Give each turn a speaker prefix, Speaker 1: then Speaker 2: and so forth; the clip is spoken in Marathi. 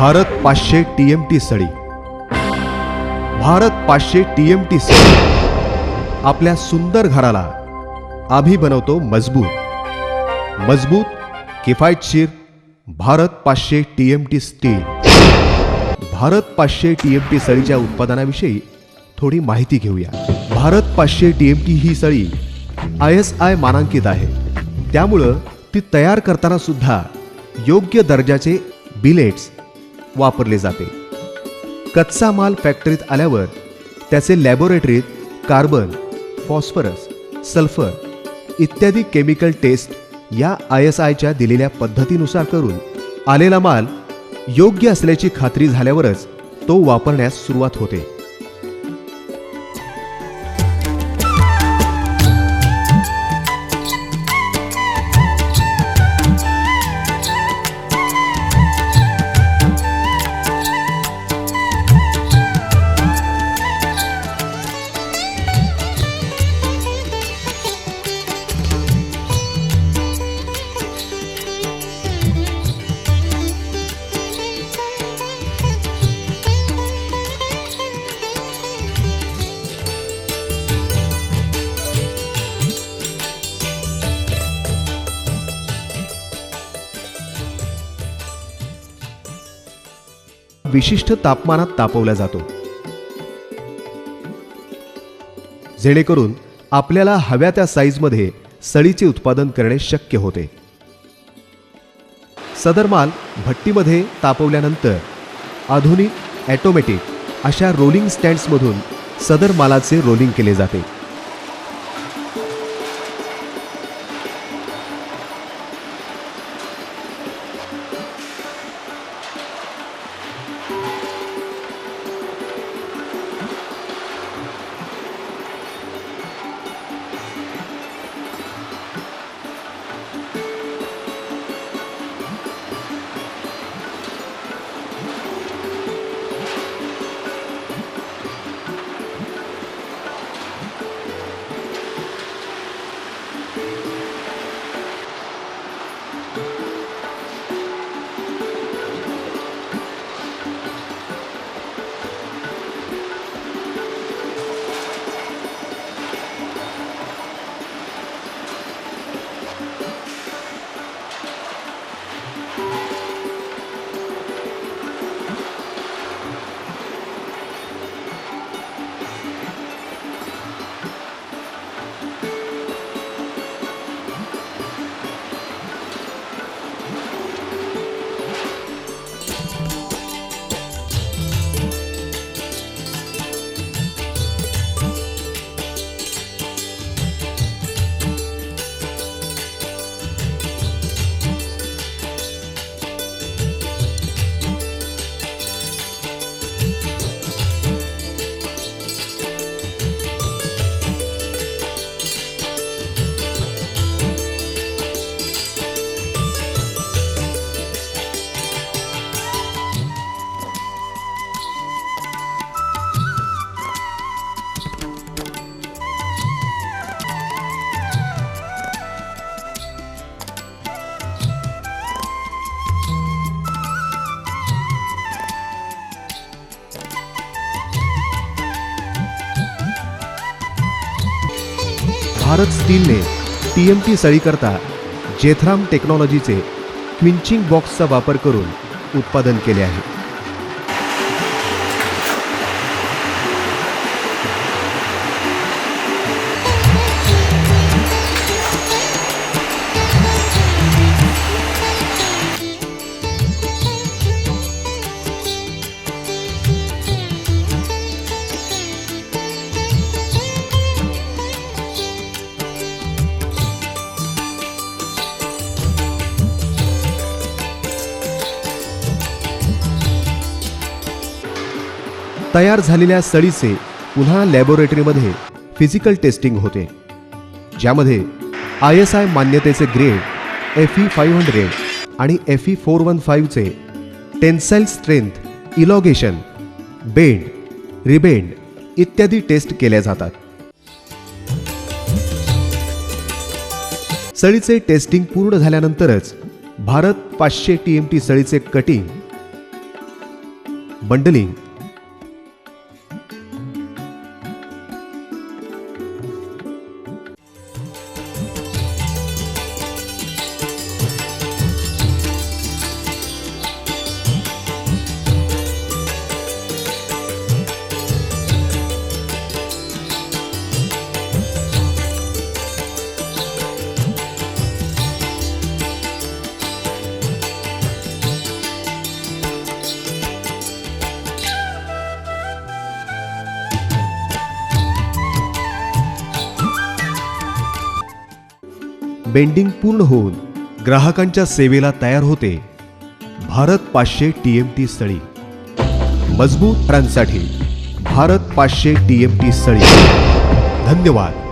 Speaker 1: भारत 500 TMT सळी. भारत 500 TMT सळी आपल्या सुंदर घराला आम्ही बनवतो मजबूत. मजबूत, किफायतशीर Bharat 500 TMT steel. Bharat 500 TMT सळीच्या उत्पादनाविषयी थोडी माहिती घेऊया. भारत 500 TMT ही सळी ISI मानांकित आहे. त्यामुळं ती तयार करताना सुद्धा योग्य दर्जाचे बिलेट्स वापरले जाते. कच्चा माल फॅक्टरीत आल्यावर त्याचे लॅबोरेटरीत कार्बन, फॉस्फरस, सल्फर इत्यादी केमिकल टेस्ट या ISIच्या दिलेल्या पद्धतीनुसार करून आलेला माल योग्य असल्याची खात्री झाल्यावरच तो वापरण्यास सुरुवात होते. विशिष्ट तापमानात तापवला जातो, जेणेकरून आपल्याला हव्या त्या साईजमध्ये सळीचे उत्पादन करणे शक्य होते. सदर माल भट्टीमध्ये तापवल्यानंतर आधुनिक ऑटोमॅटिक अशा रोलिंग स्टँड्समधून सदर मालाचे रोलिंग केले जाते. भारत स्टीलने TMT सळीकरता जेथराम टेक्नॉलॉजीचे क्विंचिंग बॉक्सचा वापर करून उत्पादन केले आहे. तयार झालेल्या सळीचे पुन्हा लॅबोरेटरीमध्ये फिजिकल टेस्टिंग होते, ज्यामध्ये ISI मान्यतेचे ग्रेड FE500 आणि FE415चे tensile strength, elongation, bend, rebend इत्यादी टेस्ट केल्या जातात. सळीचे टेस्टिंग पूर्ण झाल्यानंतरच भारत 500 TMT सळीचे कटिंग, बंडलिंग, बेंडिंग पूर्ण होऊन ग्राहकांच्या सेवेला तयार होते भारत 500 TMT सळी. मजबूत घरांसाठी भारत 500 TMT सळी. धन्यवाद.